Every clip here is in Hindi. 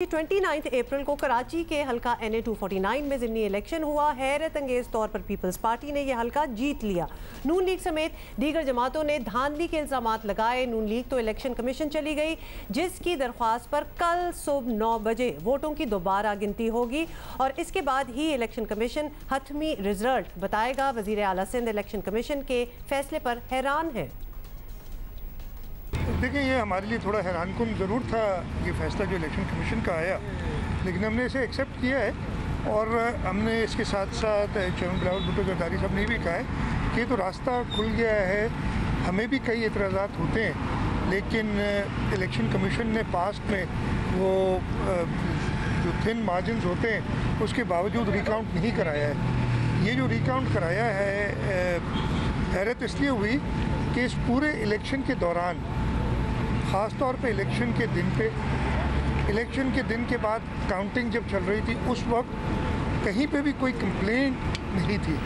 29 अप्रैल को कराची के हल्का NA 249 में ज़िमनी इलेक्शन हुआ। हैरत अंगेज तौर पर पीपल्स पार्टी ने यह हल्का जीत लिया। नून लीग समेत दीगर जमातों ने धांधली के इल्ज़ामात लगाए। नून लीग तो इलेक्शन कमीशन चली गई, जिसकी दरख्वास्त पर कल सुबह 9 बजे वोटों की दोबारा गिनती होगी और इसके बाद ही इलेक्शन कमीशन हतमी रिजल्ट बताएगा। वज़ीर आला सिंध इलेक्शन कमीशन के फैसले पर हैरान है। देखिए, ये हमारे लिए थोड़ा हैरानकुन ज़रूर था ये फैसला जो इलेक्शन कमीशन का आया, लेकिन हमने इसे एक्सेप्ट किया है और हमने इसके साथ साथ चेयरमैन बिलावल भुट्टो जरदारी साहब ने भी कहा है कि तो रास्ता खुल गया है। हमें भी कई एतराज़ात होते हैं, लेकिन इलेक्शन कमीशन ने पास्ट में वो जो थिन मार्जिन होते हैं उसके बावजूद रिकाउंट नहीं कराया है। ये जो रिकाउंट कराया है, हैरत इसलिए हुई कि इस पूरे इलेक्शन के दौरान, ख़ास तौर पे इलेक्शन के दिन के बाद काउंटिंग जब चल रही थी, उस वक्त कहीं पे भी कोई कंप्लेंट नहीं थी।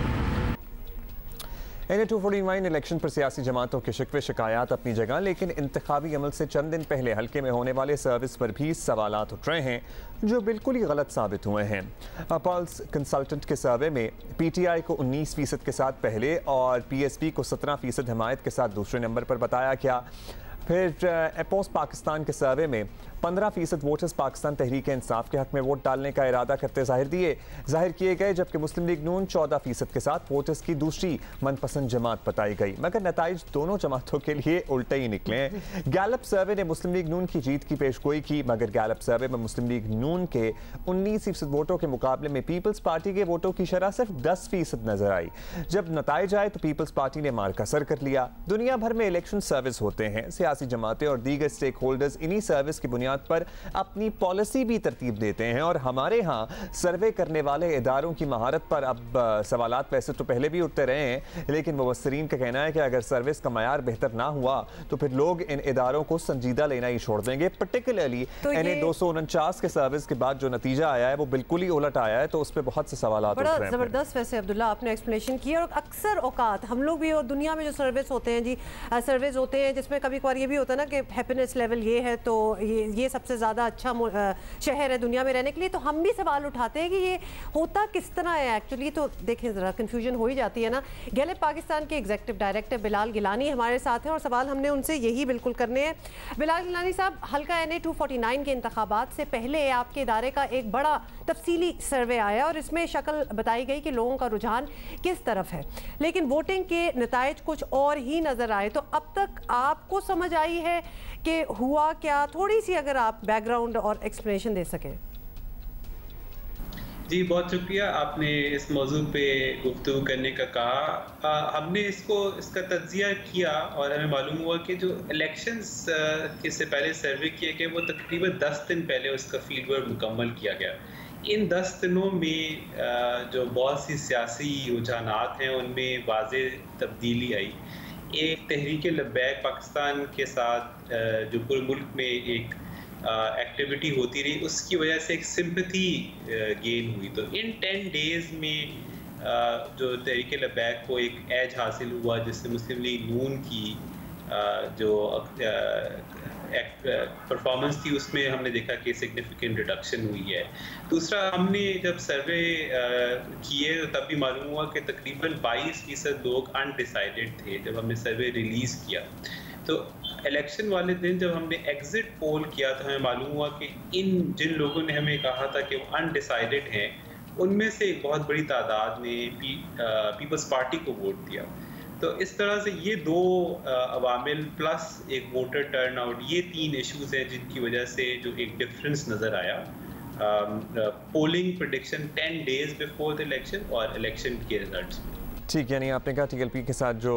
NA 249 इलेक्शन पर सियासी जमातों के शिकवे शिकायत अपनी जगह, लेकिन इंतखाबी अमल से चंद दिन पहले हल्के में होने वाले सर्विस पर भी सवालात उठ रहे हैं जो बिल्कुल ही गलत साबित हुए हैं। पल्स कंसल्टेंट के सर्वे में PTI को 19% के साथ पहले और PSP को 17% हिमायत के साथ दूसरे नंबर पर बताया गया। फिर एपोस पाकिस्तान के सर्वे में 15% वोटर्स पाकिस्तान तहरीक इंसाफ के हक में वोट डालने का इरादा करते जाहिर किए गए, जबकि मुस्लिम लीग नून 14% के साथ वोटर्स की दूसरी मनपसंद जमात बताई गई, मगर नताइज दोनों जमातों के लिए उल्टे ही निकले हैं। गैलप सर्वे ने मुस्लिम लीग नून की जीत की पेशगोई की, मगर गैलप सर्वे में मुस्लिम लीग नून के 19% वोटों के मुकाबले में पीपल्स पार्टी के वोटों की शरह सिर्फ 10% नजर आई। जब नताइज आए तो पीपल्स पार्टी ने मार्का सर कर लिया। दुनिया भर में इलेक्शन सर्विस होते हैं, सियासी जमातें और दीगर स्टेक होल्डर्स इन्हीं सर्विस की बुनियाद पर अपनी पॉलिसी भी तरतीब देते हैं और हमारे यहाँ सर्वे करने वाले इदारों की महारत पर अब सवालात वैसे तो पहले भी उठते रहे हैं, लेकिन मुबस्सरीन का कहना है कि अगर सर्विस का मयार बेहतर ना हुआ तो फिर लोग इन इदारों को संजीदा लेना ही छोड़ देंगे। पर्टिकुलरली NA 249 के सर्विस के बाद जो नतीजा आया है वो बिल्कुल ही उलट आया है, तो उस पर बहुत से सवालात उठ रहे हैं। बड़ा ज़बरदस्त वैसे अब्दुल्ला आपने एक्सप्लेनेशन किया। और अक्सर औकात हम लोग भी और दुनिया में जो सर्विस होते हैं जी, सर्विस होते हैं जिसमें कभी कभार ये भी होता है ना कि हैप्पीनेस लेवल ये है तो ये सबसे ज़्यादा अच्छा शहर है दुनिया में रहने के लिए, तो हम भी सवाल उठाते हैं कि ये होता किस तरह है एक्चुअली। तो देखें ज़रा कंफ्यूजन हो ही जाती है ना। गैलप पाकिस्तान के एग्जीक्यूटिव डायरेक्टर बिलाल गिलानी हमारे साथ हैं और सवाल हमने उनसे यही बिल्कुल करने हैं। बिलाल गिलानी साहब, हल्का NA 249 के इंतखाबात से पहले आपके इदारे का एक बड़ा तफसीली सर्वे आया और इसमें शक्ल बताई गई कि लोगों का रुझान किस तरफ है, लेकिन वोटिंग के नताइज कुछ और ही नज़र आए। तो अब तक आपको समझ आई है कि हुआ क्या? थोड़ी सी अगर आप बैकग्राउंड और एक्सप्लेनेशन दे सकें। जी, बहुत शुक्रिया आपने इस मौजू पे गुफ्तगू करने का कहा। हमने इसका तज्जिया किया और हमें मालूम हुआ कि जो इलेक्शंस के से पहले सर्वे किए गए वो तकरीबन 10 दिन पहले उसका फील्ड वर्क मुकम्मल किया गया। इन 10 दिनों में जो बहुत सी सियासी रुझानात हैं उनमें वाज़ेह तब्दीली आई। एक तहरीक लब्बैक पाकिस्तान के साथ जो पूरे मुल्क में एक एक्टिविटी होती रही, उसकी वजह से एक सिंपैथी गेन हुई। तो इन 10 डेज़ में जो तहरीक लब्बैक को एक एज हासिल हुआ, जिससे मुस्लिम लीग नून की जो परफॉर्मेंस थी उसमें हमने देखा कि सिग्निफिकेंट रिडक्शन हुई है। दूसरा, हमने जब सर्वे किए तो तब भी मालूम हुआ कि तकरीबन 22% लोग अनडिसाइडेड थे जब हमने सर्वे रिलीज़ किया। तो इलेक्शन वाले दिन जब हमने एग्जिट पोल किया तो हमें मालूम हुआ कि जिन लोगों ने हमें कहा था कि वो अनडिसाइडेड हैं, उनमें से एक बहुत बड़ी तादाद ने पीपल्स पार्टी को वोट दिया। तो इस तरह से ये दो अवामिल प्लस एक वोटर टर्न आउट, ये 3 इश्यूज़ हैं जिनकी वजह से जो एक डिफरेंस नज़र आया polling prediction 10 days before the election और इलेक्शन के रिजल्ट्स में। ठीक, यानी आपने कहा TLP के साथ जो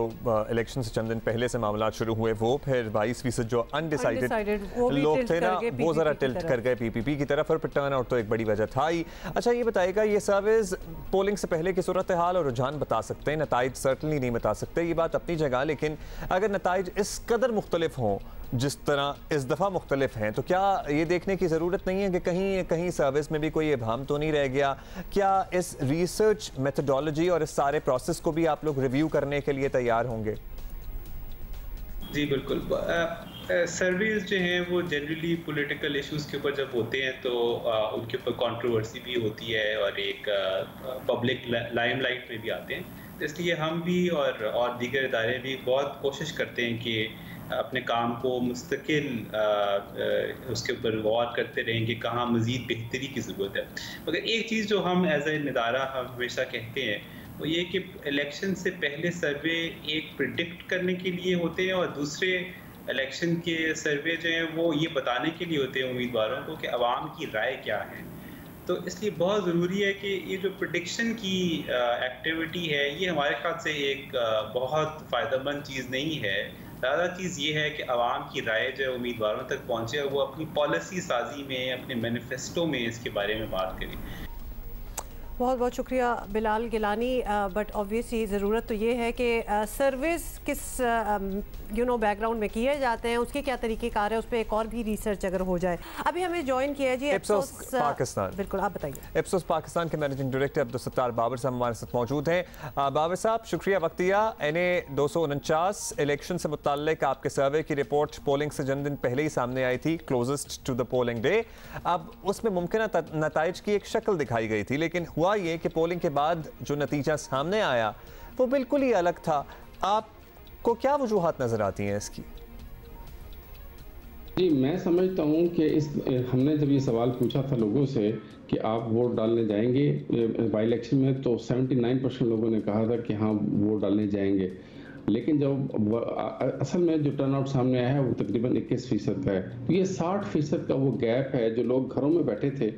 इलेक्शन से चंद दिन पहले से मामला शुरू हुए वो, फिर 22% जो अनडिसाइडेड लोग थे ना वो ज़रा टिल्ट कर गए PPP की तरफ, और टर्न आउट तो एक बड़ी वजह था ही। अच्छा, ये बताएगा ये सर्विस पोलिंग से पहले की सूरत हाल और रुझान बता सकते हैं, नताइज सर्टनली नहीं बता सकते, ये बात अपनी जगह, लेकिन अगर नताइज इस कदर मुख्तलिफ हों जिस तरह इस दफ़ा मुख्तलिफ हैं, तो क्या ये देखने की ज़रूरत नहीं है कि कहीं कहीं सर्विस में भी कोई इबहम तो नहीं रह गया? क्या इस रिसर्च मेथडोलॉजी और इस सारे प्रोसेस को भी आप लोग रिव्यू करने के लिए तैयार होंगे? जी बिल्कुल। सर्वेज जो हैं वो जनरली पॉलिटिकल इश्यूज के ऊपर जब होते हैं तो उनके ऊपर कंट्रोवर्सी भी होती है और एक पब्लिक लाइमलाइट में भी आते हैं। तो इसलिए हम भी और दीगर इदारे भी बहुत कोशिश करते हैं कि अपने काम को मुस्तकिल उसके ऊपर गौर करते रहें कि कहाँ मज़ीद बेहतरी की ज़रूरत है। मगर एक चीज़ जो हम एज एन इदारा हम हमेशा कहते हैं वो ये कि इलेक्शन से पहले सर्वे एक प्रिडिक्ट करने के लिए होते हैं और दूसरे इलेक्शन के सर्वे जो हैं वो ये बताने के लिए होते हैं उम्मीदवारों को कि आवाम की राय क्या है। तो इसलिए बहुत ज़रूरी है कि ये जो प्रिडिक्शन की एक्टिविटी है ये हमारे ख्याल से एक बहुत फ़ायदेमंद चीज़ नहीं है। ज़्यादा चीज़ ये है कि आवाम की राय जो उम्मीदवारों तक पहुँचे वो अपनी पॉलिसी साजी में अपने मैनिफेस्टो में इसके बारे में बात करें। बहुत बहुत शुक्रिया बिलाल गिलानी। बट ऑब्वियसली ज़रूरत तो ये है कि सर्विस किस बैकग्राउंड में किए जाते हैं, उसके क्या तरीक़ेकार है, उस पर एक और भी रिसर्च अगर हो जाए। अभी हमें ज्वाइन किया है जी इप्सोस पाकिस्तान। बिल्कुल, आप बताइए। इप्सोस पाकिस्तान के मैनेजिंग डायरेक्टर अब्दुल सत्तार बाबर साहब हमारे साथ मौजूद हैं। बाबर साहब, शुक्रिया वक्त दिया। NA 249 इलेक्शन से मुताल्लिक आपके सर्वे की रिपोर्ट पोलिंग से चंद दिन पहले ही सामने आई थी, closest to the polling day. अब उसमें मुमकिन नताइज की एक शक्ल दिखाई गई थी, लेकिन हुआ ये कि पोलिंग के बाद जो नतीजा सामने आया वो बिल्कुल ही अलग था। आपको क्या वजूहात नजर आती हैं इसकी? जी, मैं समझता हूं कि हमने जब ये सवाल पूछा था लोगों से कि आप वोट डालने जाएंगे बाई इलेक्शन में, तो 79% लोगों ने कहा था कि हाँ वोट डालने जाएंगे। लेकिन जब असल में जो टर्नआउट सामने आया है वो तकरीबन 21% का है। तो ये 60% का वो गैप है। जो लोग घरों में बैठे थे,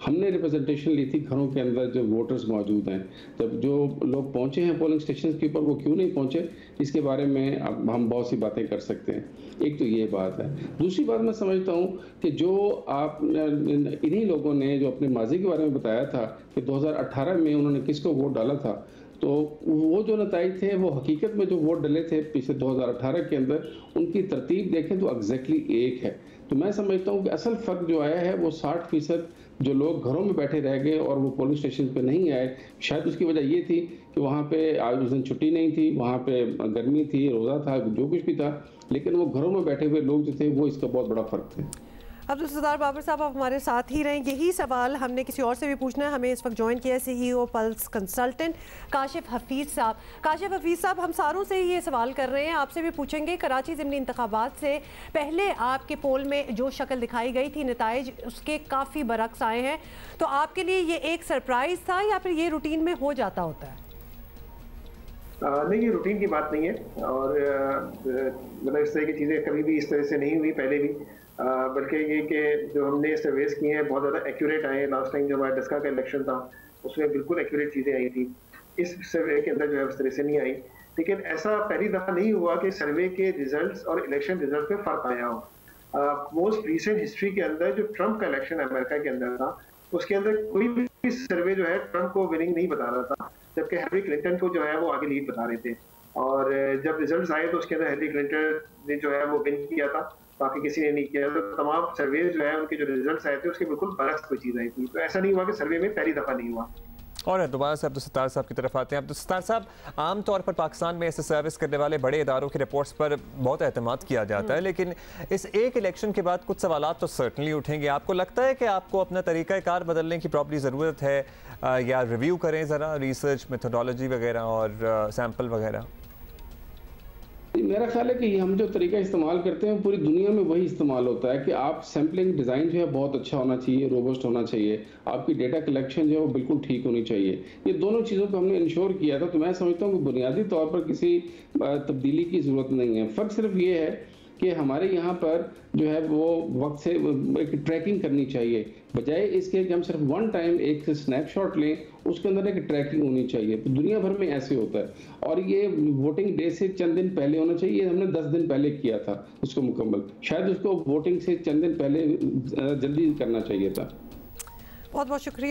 हमने रिप्रेजेंटेशन ली थी घरों के अंदर जो वोटर्स मौजूद हैं। जब जो लोग पहुंचे हैं पोलिंग स्टेशन के ऊपर, वो क्यों नहीं पहुंचे, इसके बारे में अब हम बहुत सी बातें कर सकते हैं। एक तो ये बात है। दूसरी बात मैं समझता हूं कि जो आप इन्हीं लोगों ने जो अपने माजी के बारे में बताया था कि 2018 में उन्होंने किसको वोट डाला था, तो वो जो नताइज थे वो हकीकत में जो वोट डले थे पिछले 2018 के अंदर, उनकी तरतीब देखें तो एग्जैक्टली एक है। तो मैं समझता हूँ कि असल फर्क जो आया है वो 60% जो लोग घरों में बैठे रह गए और वो पोलिंग स्टेशन पे नहीं आए। शायद उसकी वजह ये थी कि वहाँ पे आज उस दिन छुट्टी नहीं थी, वहाँ पे गर्मी थी, रोज़ा था, जो कुछ भी था, लेकिन वो घरों में बैठे हुए लोग जो थे वो इसका बहुत बड़ा फ़र्क थे। अब्दुल सत्तार बाबर साहब, आप हमारे साथ ही रहें। यही सवाल हमने किसी और से भी पूछना है। हमें इस वक्त ज्वाइन किया है CEO pulse consultant Kashif Hafeez साहब। काशिफ हफीज़ साहब, हम सारों से ये सवाल कर रहे हैं, आपसे भी पूछेंगे। कराची ज़िमनी इंतखाबात से पहले आपके पोल में जो शक्ल दिखाई गई थी, नताइज उसके काफ़ी बरक्स आए हैं। तो आपके लिए ये एक सरप्राइज़ था या फिर ये रूटीन में हो जाता होता है? नहीं, ये रूटीन की बात नहीं है और मतलब इस तरह की चीज़ें कभी भी इस तरह से नहीं हुई पहले भी। बल्कि ये कि जो हमने सर्वेस किए हैं बहुत ज़्यादा एक्यूरेट आए हैं। लास्ट टाइम जो हमारा डस्का का इलेक्शन था उसमें बिल्कुल एक्यूरेट चीज़ें आई थी। इस सर्वे के अंदर जो है उस तरह से नहीं आई। लेकिन ऐसा पहली दफ़ा नहीं हुआ कि सर्वे के रिजल्ट्स और इलेक्शन रिजल्ट में फ़र्क आया हो। मोस्ट रिसेंट हिस्ट्री के अंदर जो ट्रंप का इलेक्शन अमेरिका के अंदर था, उसके अंदर कोई भी सर्वे जो है ट्रंप को विनिंग नहीं बता रहा था, जबकि हिलरी क्लिंटन को जो है वो आगे लीड बता रहे थे। और जब रिजल्ट्स आए तो उसके अंदर हिलरी क्लिंटन ने जो है वो विन किया था, बाकी किसी ने नहीं किया। तो तमाम सर्वे जो है उनके जो रिजल्ट्स आए थे उसके बिल्कुल बरक्स कोई चीज़ आई थी। तो ऐसा नहीं हुआ कि सर्वे में पहली दफ़ा नहीं हुआ। और दोबारा से अब्दुल सत्तार साहब की तरफ आते हैं। अब्दुल सत्तार साहब, आमतौर पर पाकिस्तान में ऐसे सर्विस करने वाले बड़े इदारों की रिपोर्ट्स पर बहुत एतमाद किया जाता है, लेकिन इस एक इलेक्शन के बाद कुछ सवालात तो सर्टनली उठेंगे। आपको लगता है कि आपको अपना तरीक़ाकार बदलने की प्रॉब्ली ज़रूरत है, या रिव्यू करें ज़रा रिसर्च मेथोडोलॉजी वगैरह और सैम्पल वगैरह? मेरा ख्याल है कि हम जो तरीका इस्तेमाल करते हैं पूरी दुनिया में वही इस्तेमाल होता है कि आप सैम्पलिंग डिज़ाइन जो है बहुत अच्छा होना चाहिए, रोबस्ट होना चाहिए, आपकी डेटा कलेक्शन जो है वो बिल्कुल ठीक होनी चाहिए। ये दोनों चीज़ों को हमने इंश्योर किया था। तो मैं समझता हूँ कि बुनियादी तौर पर किसी तब्दीली की ज़रूरत नहीं है। फ़र्क सिर्फ ये है कि हमारे यहाँ पर जो है वो वक्त से एक ट्रैकिंग करनी चाहिए, बजाय इसके कि हम सिर्फ वन टाइम एक स्नैपशॉट लें, उसके अंदर एक ट्रैकिंग होनी चाहिए। तो दुनिया भर में ऐसे होता है और ये वोटिंग डे से चंद दिन पहले होना चाहिए। हमने 10 दिन पहले किया था उसको मुकम्मल, शायद उसको वोटिंग से चंद दिन पहले जल्दी करना चाहिए था। बहुत बहुत शुक्रिया।